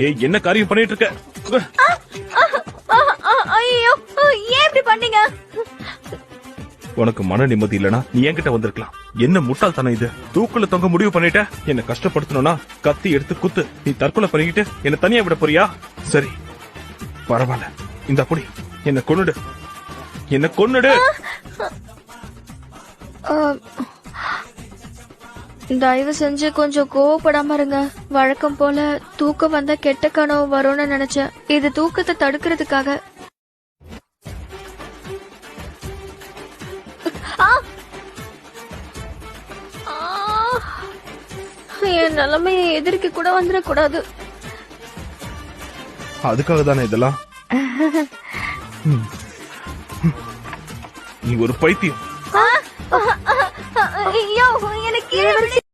ஏய் என்ன காரியம் பண்ணிட்டு இருக்க? ஐயோ ஏன் இப்படி பண்ணீங்க? உனக்கு மன நிம்மதி இல்லனா நீ என்கிட்ட வந்திருக்கலாம். என்ன முட்டாள்தனம் இது? தூக்குல தொங்க முடிவு பண்ணிட்ட. என்ன கஷ்டப்படுத்தணும்னா கத்தி எடுத்து குத்து. நீ தற்கொலை பண்ணிக்கிட்டு என்ன தனியா விட போறியா? சரி பரவாயில்ல, இந்த அப்படி என்ன கொன்னுடு, என்ன கொன்னுடு. தயவு செஞ்சு கொஞ்சம் கோவப்படாம இருங்க. வழக்கம் போல தூக்கம் வந்தா கெட்ட கனவு வரும்னு நினைச்சேன். இது தூக்கத்தை தடுக்கிறதுக்காக. என் நிலைமையை எதிர்க்க கூட வந்துடக்கூடாது. அதுக்காக தானே இதெல்லாம்? நீ ஒரு பைத்தியம். ஐயோ எனக்கு